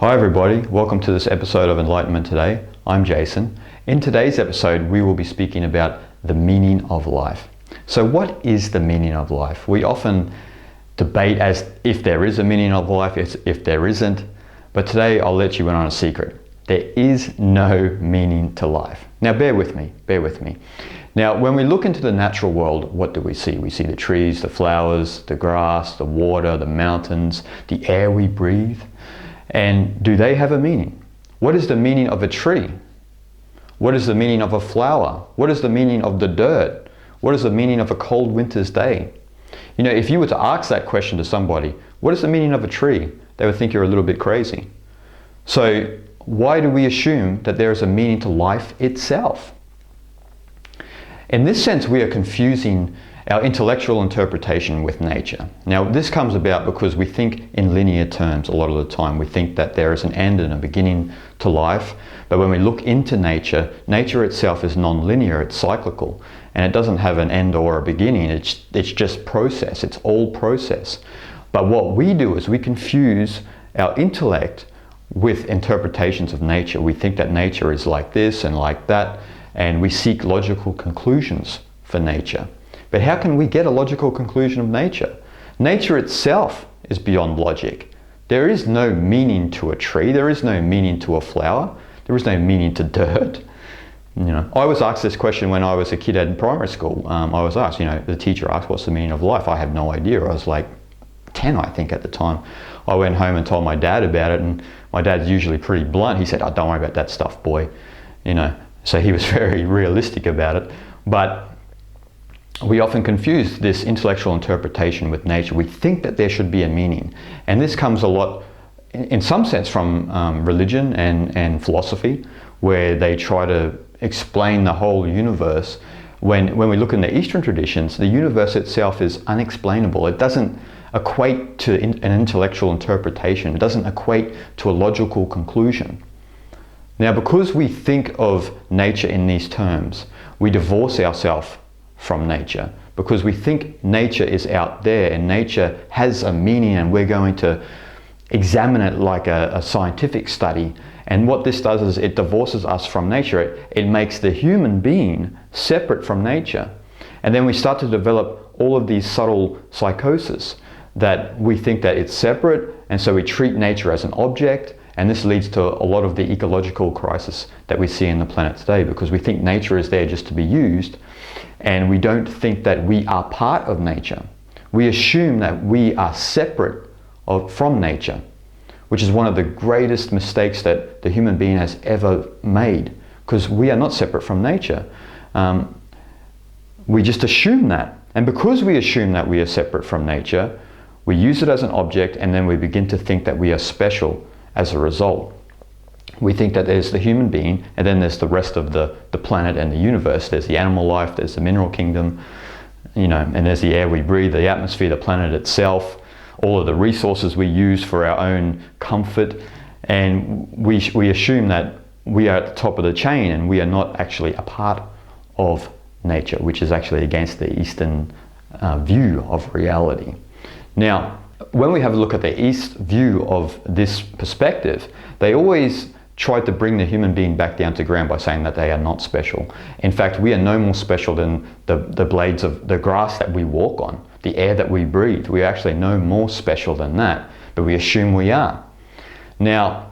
Hi everybody, welcome to this episode of Enlightenment Today. I'm Jason. In today's episode, we will be speaking about the meaning of life. So what is the meaning of life? We often debate as if there is a meaning of life, if there isn't. But today I'll let you in on a secret. There is no meaning to life. Now bear with me. Now when we look into the natural world, what do we see? We see the trees, the flowers, the grass, the water, the mountains, the air we breathe. And do they have a meaning? What is the meaning of a tree? What is the meaning of a flower? What is the meaning of the dirt? What is the meaning of a cold winter's day? You know, if you were to ask that question to somebody, what is the meaning of a tree? They would think you're a little bit crazy. So why do we assume that there is a meaning to life itself? In this sense, we are confusing our intellectual interpretation with nature. Now, this comes about because we think in linear terms a lot of the time. We think that there is an end and a beginning to life, but when we look into nature, nature itself is non-linear, it's cyclical, and it doesn't have an end or a beginning. It's just process, it's all process. But what we do is we confuse our intellect with interpretations of nature. We think that nature is like this and like that, and we seek logical conclusions for nature. But how can we get a logical conclusion of nature? Nature itself is beyond logic. There is no meaning to a tree. There is no meaning to a flower. There is no meaning to dirt. You know, I was asked this question when I was a kid in primary school. I was asked, the teacher asked, what's the meaning of life? I had no idea. I was like 10, I think, at the time. I went home and told my dad about it, and my dad's usually pretty blunt. He said, "Oh, don't worry about that stuff, boy." So he was very realistic about it. But we often confuse this intellectual interpretation with nature. We think that there should be a meaning. And this comes a lot, in some sense, from religion and philosophy, where they try to explain the whole universe. When we look in the Eastern traditions, the universe itself is unexplainable. It doesn't equate to an intellectual interpretation. It doesn't equate to a logical conclusion. Now, because we think of nature in these terms, we divorce ourselves from nature, because we think nature is out there and nature has a meaning and we're going to examine it like a scientific study. And what this does is it divorces us from nature. It makes the human being separate from nature. And then we start to develop all of these subtle psychoses that we think that it's separate, and so we treat nature as an object, and this leads to a lot of the ecological crisis that we see in the planet today, because we think nature is there just to be used, and we don't think that we are part of nature. We assume that we are separate from nature, which is one of the greatest mistakes that the human being has ever made, because we are not separate from nature. We just assume that. And because we assume that we are separate from nature, we use it as an object, and then we begin to think that we are special as a result. We think that there's the human being, and then there's the rest of the planet and the universe. There's the animal life, there's the mineral kingdom, and there's the air we breathe, the atmosphere, the planet itself, all of the resources we use for our own comfort. And we assume that we are at the top of the chain and we are not actually a part of nature, which is actually against the Eastern view of reality. Now, when we have a look at the East view of this perspective, they always try to bring the human being back down to ground by saying that they are not special. In fact, we are no more special than the blades of the grass that we walk on, the air that we breathe. We are actually no more special than that, but we assume we are. Now,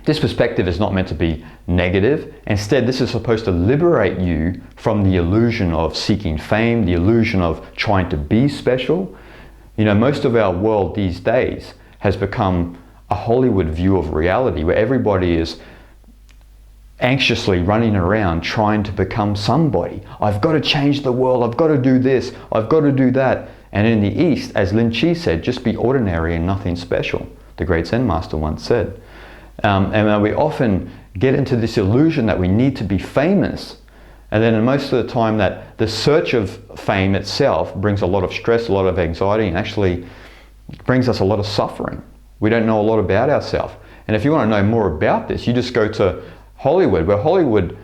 this perspective is not meant to be negative. Instead, this is supposed to liberate you from the illusion of seeking fame, the illusion of trying to be special. Most of our world these days has become a Hollywood view of reality, where everybody is anxiously running around trying to become somebody. I've got to change the world, I've got to do this, I've got to do that. And in the East, as Lin Chi said, just be ordinary and nothing special, the great Zen master once said. And we often get into this illusion that we need to be famous. And then most of the time that the search of fame itself brings a lot of stress, a lot of anxiety, and actually brings us a lot of suffering. We don't know a lot about ourselves. And if you want to know more about this, you just go to Hollywood, where Hollywood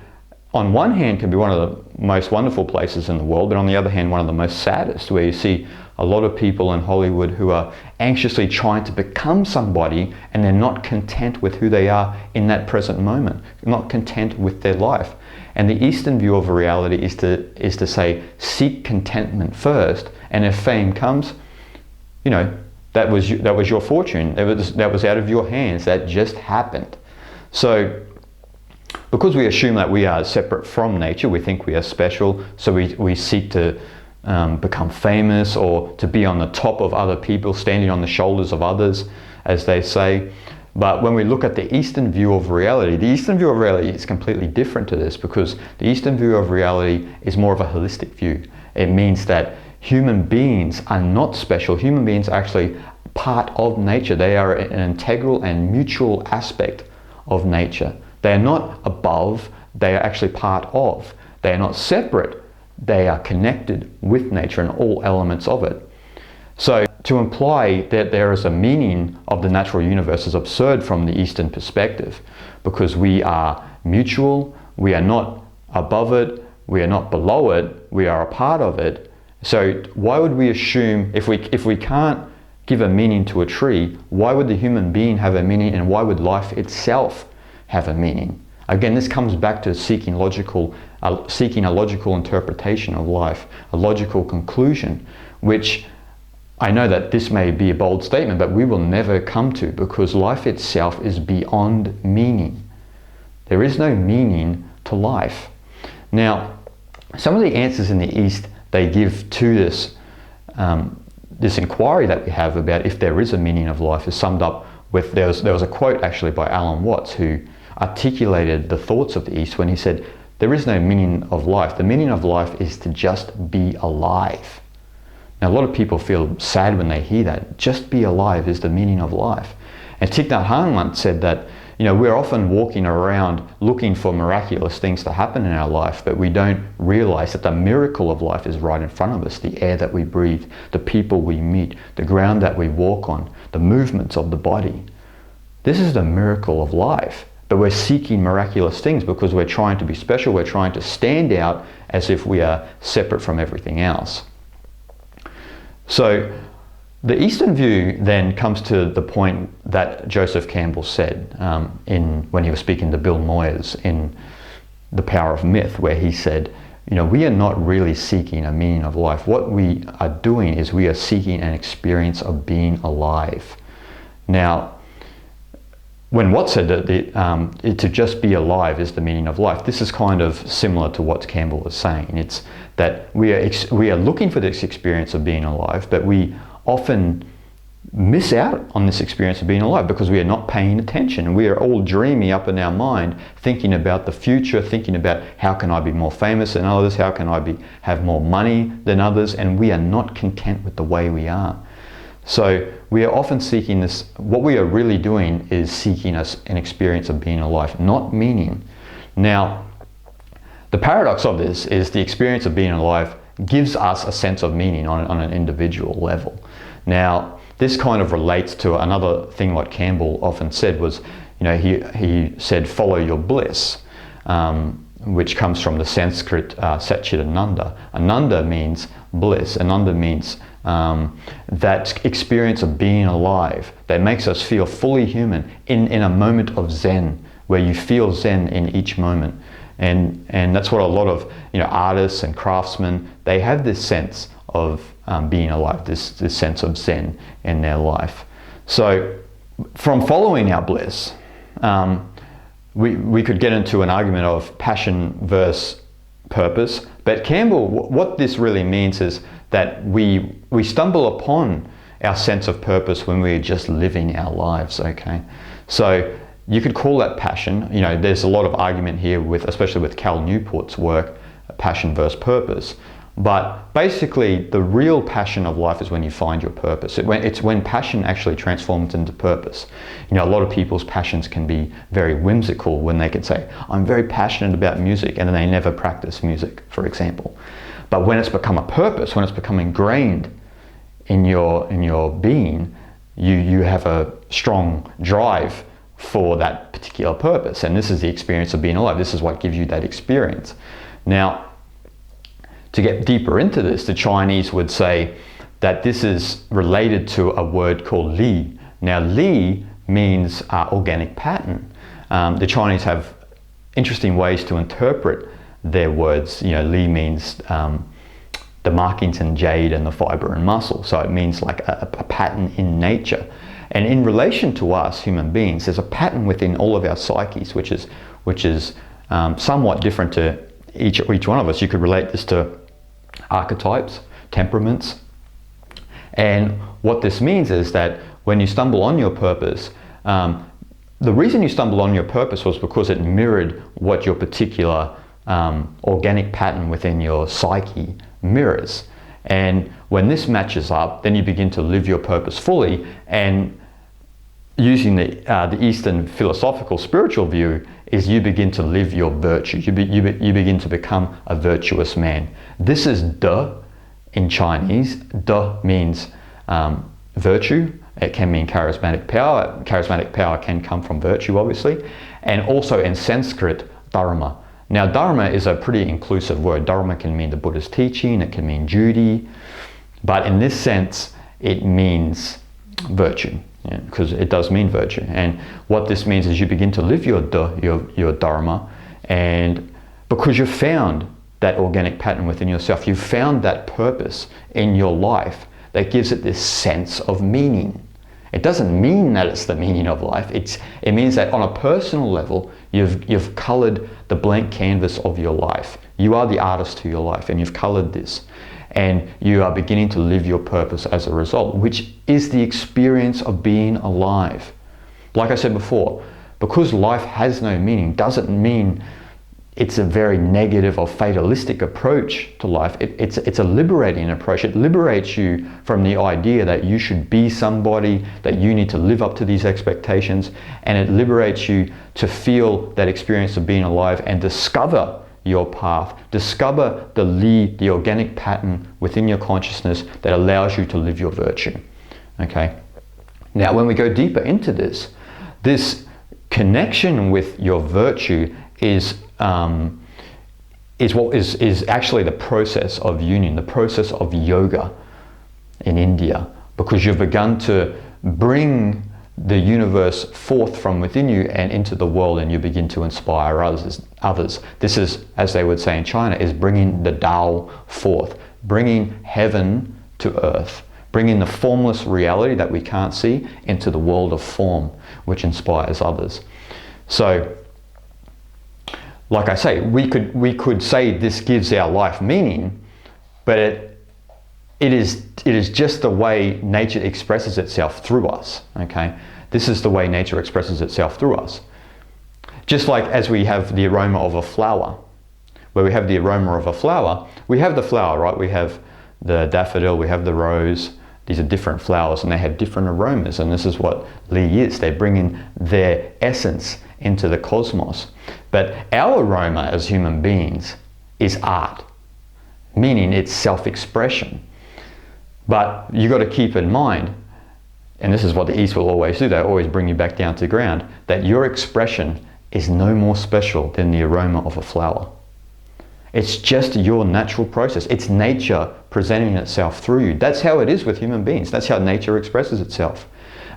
on one hand can be one of the most wonderful places in the world, but on the other hand, one of the most saddest, where you see a lot of people in Hollywood who are anxiously trying to become somebody, and they're not content with who they are in that present moment, not content with their life. And the Eastern view of reality is to say, seek contentment first, and if fame comes, you know, that was your fortune. That was out of your hands. That just happened. So, because we assume that we are separate from nature, we think we are special, so we seek to become famous, or to be on the top of other people, standing on the shoulders of others, as they say. But when we look at the Eastern view of reality, the Eastern view of reality is completely different to this, because the Eastern view of reality is more of a holistic view. It means that human beings are not special. Human beings are actually part of nature. They are an integral and mutual aspect of nature. They are not above, they are actually part of. They are not separate, they are connected with nature and all elements of it. So to imply that there is a meaning of the natural universe is absurd from the Eastern perspective, because we are mutual, we are not above it, we are not below it, we are a part of it. So why would we assume, if we can't give a meaning to a tree, why would the human being have a meaning, and why would life itself have a meaning? Again, this comes back to seeking a logical interpretation of life, a logical conclusion, which I know that this may be a bold statement, but we will never come to, because life itself is beyond meaning. There is no meaning to life. Now, some of the answers in the East they give to this this inquiry that we have about if there is a meaning of life is summed up with, there was a quote actually by Alan Watts, who articulated the thoughts of the East when he said, there is no meaning of life. The meaning of life is to just be alive. Now, a lot of people feel sad when they hear that. Just be alive is the meaning of life. And Thich Nhat Hanh once said that, you know, we're often walking around looking for miraculous things to happen in our life, but we don't realize that the miracle of life is right in front of us. The air that we breathe, the people we meet, the ground that we walk on, the movements of the body. This is the miracle of life. But we're seeking miraculous things because we're trying to be special. We're trying to stand out as if we are separate from everything else. So the Eastern view then comes to the point that Joseph Campbell said when he was speaking to Bill Moyers in The Power of Myth, where he said, you know, we are not really seeking a meaning of life. What we are doing is we are seeking an experience of being alive. Now, when Watts said that to just be alive is the meaning of life, this is kind of similar to what Campbell was saying. It's that we are looking for this experience of being alive, but we often miss out on this experience of being alive because we are not paying attention. We are all dreamy up in our mind, thinking about the future, thinking about how can I be more famous than others, how can I have more money than others, and we are not content with the way we are. So we are often seeking this, what we are really doing is seeking an experience of being alive, not meaning. Now, the paradox of this is the experience of being alive gives us a sense of meaning on an individual level. Now, this kind of relates to another thing what Campbell often said was, you know, he said, follow your bliss, which comes from the Sanskrit Satchitananda. Ananda means bliss. Ananda means that experience of being alive that makes us feel fully human in a moment of Zen, where you feel Zen in each moment. And that's what a lot of, you know, artists and craftsmen, they have this sense of being alive, this sense of Zen in their life. So from following our bliss, we could get into an argument of passion versus purpose, but Campbell, what this really means is that we stumble upon our sense of purpose when we're just living our lives, okay? So you could call that passion. You know, there's a lot of argument here especially with Cal Newport's work, passion versus purpose. But basically, the real passion of life is when you find your purpose. It's when passion actually transforms into purpose. You know, a lot of people's passions can be very whimsical when they can say, I'm very passionate about music, and then they never practice music, for example. But when it's become a purpose, when it's become ingrained in your being, you have a strong drive for that particular purpose. And this is the experience of being alive. This is what gives you that experience. Now, to get deeper into this, the Chinese would say that this is related to a word called li. Now, li means organic pattern. The Chinese have interesting ways to interpret their words. You know, li means the markings in jade and the fiber and muscle. So it means like a pattern in nature. And in relation to us human beings, there's a pattern within all of our psyches, which is somewhat different to each one of us. You could relate this to archetypes, temperaments. And what this means is that when you stumble on your purpose, the reason you stumbled on your purpose was because it mirrored what your particular organic pattern within your psyche mirrors. And when this matches up, then you begin to live your purpose fully. And using the Eastern philosophical spiritual view is you begin to live your virtue. You begin to become a virtuous man. This is de in Chinese. De means virtue. It can mean charismatic power. Charismatic power can come from virtue, obviously. And also in Sanskrit, dharma. Now, dharma is a pretty inclusive word. Dharma can mean the Buddha's teaching, it can mean duty, but in this sense, it means virtue, because it does mean virtue. And what this means is you begin to live your dharma, and because you've found that organic pattern within yourself, you've found that purpose in your life that gives it this sense of meaning. It doesn't mean that it's the meaning of life. It means that on a personal level, you've colored the blank canvas of your life. You are the artist to your life, and you've colored this. And you are beginning to live your purpose as a result, which is the experience of being alive. Like I said before, because life has no meaning doesn't mean it's a very negative or fatalistic approach to life. It's a liberating approach. It liberates you from the idea that you should be somebody, that you need to live up to these expectations, and it liberates you to feel that experience of being alive and discover your path, discover the organic pattern within your consciousness that allows you to live your virtue. Okay. Now, when we go deeper into this connection with your virtue is actually the process of union, the process of yoga in India, because you've begun to bring the universe forth from within you and into the world, and you begin to inspire others. This is, as they would say in China, is bringing the Tao forth, bringing heaven to earth, bringing the formless reality that we can't see into the world of form, which inspires others. So, like I say, we could say this gives our life meaning, but it is just the way nature expresses itself through us. Okay, this is the way nature expresses itself through us. Just like as we have the aroma of a flower, where we have the aroma of a flower, we have the flower, right? We have the daffodil, we have the rose. These are different flowers, and they have different aromas. And this is what Li is. They're bringing their essence into the cosmos. But our aroma as human beings is art, meaning it's self-expression. But you got to keep in mind, and this is what the East will always do, they always bring you back down to ground, that your expression is no more special than the aroma of a flower. It's just your natural process. It's nature presenting itself through you. That's how it is with human beings. That's how nature expresses itself.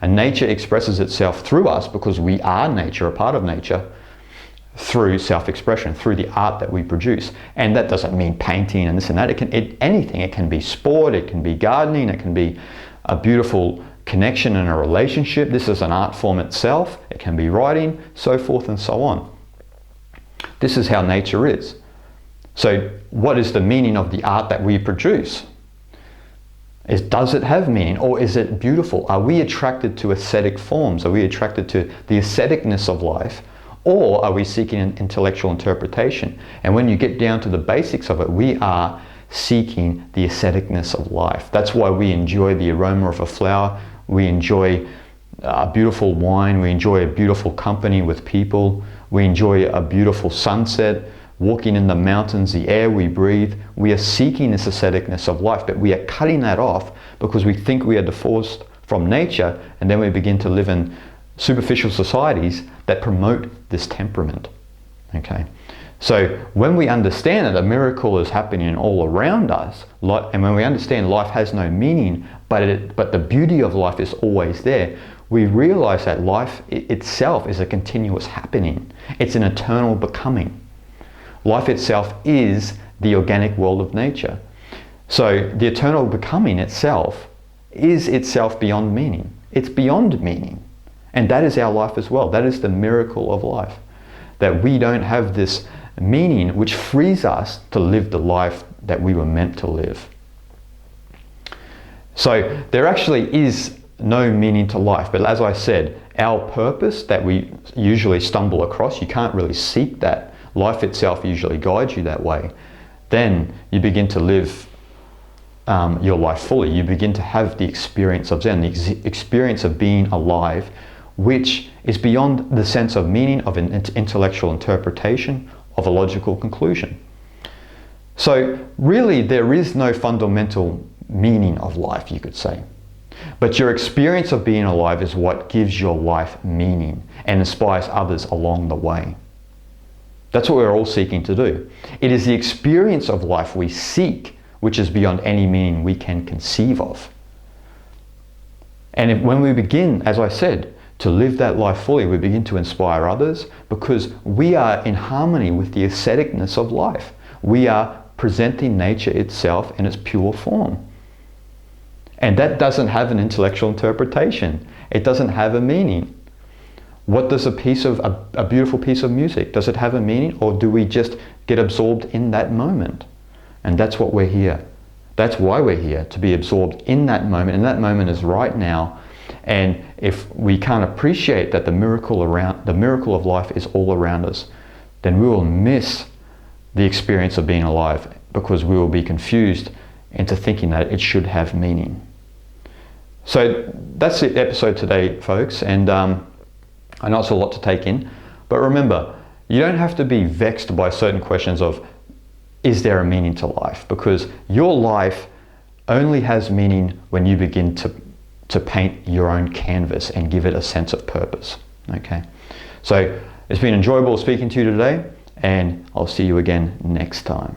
And nature expresses itself through us because we are nature, a part of nature, through self-expression, through the art that we produce. And that doesn't mean painting and this and that. Anything. It can be sport, it can be gardening, it can be a beautiful connection in a relationship. This is an art form itself. It can be writing, so forth and so on. This is how nature is. So what is the meaning of the art that we produce? Does it have meaning, or is it beautiful? Are we attracted to aesthetic forms? Are we attracted to the aestheticness of life? Or are we seeking an intellectual interpretation? And when you get down to the basics of it, we are seeking the aestheticness of life. That's why we enjoy the aroma of a flower. We enjoy a beautiful wine. We enjoy a beautiful company with people. We enjoy a beautiful sunset, walking in the mountains, the air we breathe. We are seeking this aestheticness of life, but we are cutting that off because we think we are divorced from nature, and then we begin to live in superficial societies that promote this temperament. Okay, so when we understand that a miracle is happening all around us, and when we understand life has no meaning, but the beauty of life is always there, we realize that life itself is a continuous happening. It's an eternal becoming. Life itself is the organic world of nature. So the eternal becoming itself is itself beyond meaning. It's beyond meaning. And that is our life as well. That is the miracle of life. That we don't have this meaning which frees us to live the life that we were meant to live. So there actually is no meaning to life. But as I said, our purpose that we usually stumble across, you can't really seek that. Life itself usually guides you that way. Then you begin to live your life fully. You begin to have the experience of Zen, the experience of being alive, which is beyond the sense of meaning, of an intellectual interpretation, of a logical conclusion. So really there is no fundamental meaning of life, you could say. But your experience of being alive is what gives your life meaning and inspires others along the way. That's what we're all seeking to do. It is the experience of life we seek which is beyond any meaning we can conceive of. And when we begin, as I said, to live that life fully, we begin to inspire others because we are in harmony with the aestheticness of life. We are presenting nature itself in its pure form. And that doesn't have an intellectual interpretation. It doesn't have a meaning. What does a beautiful piece of music, does it have a meaning, or do we just get absorbed in that moment? And that's what we're here. That's why we're here, to be absorbed in that moment. And that moment is right now. And if we can't appreciate that the miracle of life is all around us, then we will miss the experience of being alive because we will be confused into thinking that it should have meaning. So that's the episode today, folks. And I know it's a lot to take in, but remember, you don't have to be vexed by certain questions of, is there a meaning to life? Because your life only has meaning when you begin to paint your own canvas and give it a sense of purpose. Okay, so it's been enjoyable speaking to you today, and I'll see you again next time.